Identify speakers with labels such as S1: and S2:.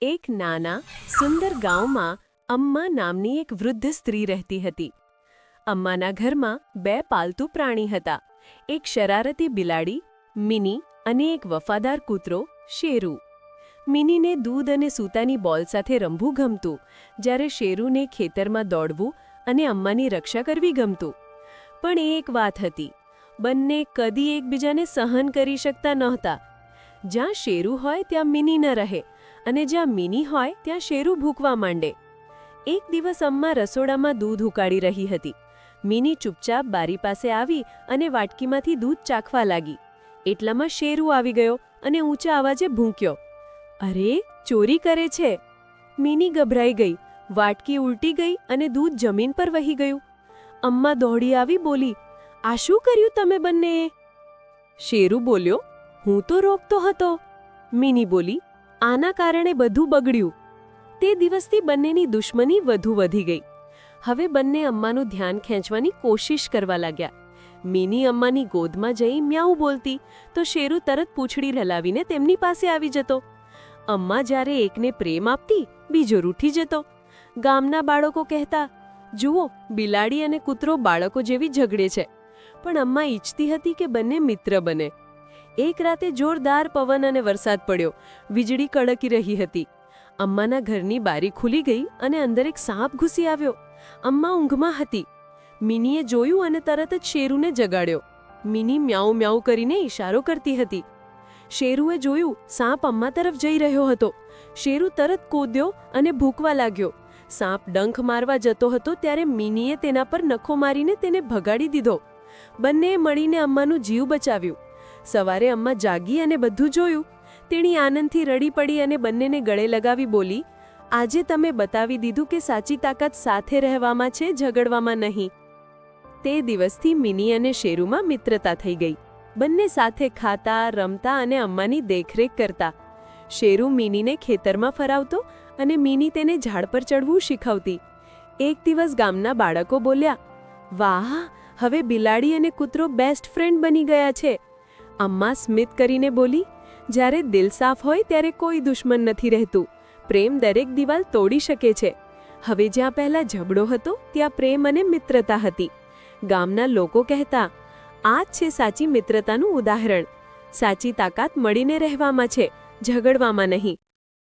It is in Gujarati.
S1: એક નાના સુંદર ગામમાં અમ્મા નામની એક વૃદ્ધ સ્ત્રી રહેતી હતી. અમ્માના ઘરમાં બે પાલતુ પ્રાણી હતા. એક શરારતી બિલાડી મિની અને એક વફાદાર કૂતરો શેરુ. મિનીને દૂધ અને સૂતાની બોલ સાથે રમવું ગમતું, જ્યારે શેરુને ખેતરમાં દોડવું અને અમ્માની રક્ષા કરવી ગમતું. પણ એક વાત હતી, બંને કદી એકબીજાને સહન કરી શકતા નહોતા. જ્યાં શેરુ હોય ત્યાં મિની ન રહે, અને જ્યાં મિની હોય ત્યાં શેરુ ભૂકવા માંડે. એક દિવસ અમ્મા રસોડામાં દૂધ ઉકાળી રહી હતી. મિની ચૂપચાપ બારી પાસે આવી અને વાટકીમાંથી દૂધ ચાખવા લાગી. એટલામાં શેરુ આવી ગયો અને ઊંચા અવાજે ભૂંક્યો, "અરે, ચોરી કરે છે!" મિની ગભરાઈ ગઈ. વાટકી ઉલટી ગઈ અને દૂધ જમીન પર વહી ગયું. અમ્મા દોડી આવી બોલી, "આ શું કર્યું તમે બંનેએ?" શેરુ બોલ્યો, "હું તો રોકતો હતો." મિની બોલી, "આના કારણે બધું બગડ્યું." તે દિવસથી બંનેની દુશ્મની વધુ વધી ગઈ. હવે બંને અમ્માનું ધ્યાન ખેંચવાની કોશિશ કરવા લાગ્યા. મિની અમ્માની ગોદમાં જઈ મ્યાઉ બોલતી, તો શેરુ તરત પૂંછડી હલાવીને તેમની પાસે આવી જતો. અમ્મા જ્યારે એકને પ્રેમ આપતી, બીજો રૂઠી જતો. ગામના બાળકો કહેતા, "જુઓ, બિલાડી અને કૂતરો બાળકો જેવી ઝઘડે છે." પણ અમ્મા ઈચ્છતી હતી કે બંને મિત્ર બને. એક રાતે જોરદાર પવન અને વરસાદ પડ્યો. વીજળી કડકી રહી હતી. અમ્માના ઘરની બારી ખુલી ગઈ અને અંદર એક સાપ ઘૂસી આવ્યો. અમ્મા ઊંઘમાં હતી. મિનીએ જોયું અને તરત જ શેરુને જગાડ્યો. મિની મ્યાઉ મ્યાઉ કરીને ઈશારો કરતી હતી. શેરુએ જોયું, સાપ અમ્મા તરફ જઈ રહ્યો હતો. શેરુ તરત કૂદ્યો અને ભૂંકવા લાગ્યો. સાપ ડંખ મારવા જતો હતો ત્યારે મિનીએ તેના પર નખો મારીને તેને ભગાડી દીધો. બંનેએ મળીને અમ્માનું જીવ બચાવ્યું. સવારે અમ્મા જાગી અને બધું જોયું. તેણી આનંદથી રડી પડી અને બંનેને ગળે લગાવી બોલી, "આજે તમે બતાવી દીધું કે સાચી તાકાત સાથે રહેવામાં છે, ઝઘડવામાં નહીં." તે દિવસથી મિની અને શેરુમાં મિત્રતા થઈ ગઈ. બંને સાથે ખાતા, રમતા અને અમ્માની દેખરેખ કરતા. શેરુ મિનીને ખેતરમાં ફરાવતો અને મિની તેને ઝાડ પર ચડવું શીખવતી. એક દિવસ ગામના બાળકો બોલ્યા, "વાહ, હવે બિલાડી અને કૂતરો બેસ્ટ ફ્રેન્ડ બની ગયા છે." અમ્મા સ્મિત કરીને બોલી, "જ્યારે દિલ સાફ હોય ત્યારે કોઈ દુશ્મન નથી રહેતું. પ્રેમ દરેક દિવાલ તોડી શકે છે." હવે જ્યાં પહેલા ઝઘડો હતો, ત્યાં પ્રેમ અને મિત્રતા હતી. ગામના લોકો કહેતા, "આ જ છે સાચી મિત્રતાનું ઉદાહરણ. સાચી તાકાત મળીને રહેવામાં છે, ઝઘડવામાં નહીં."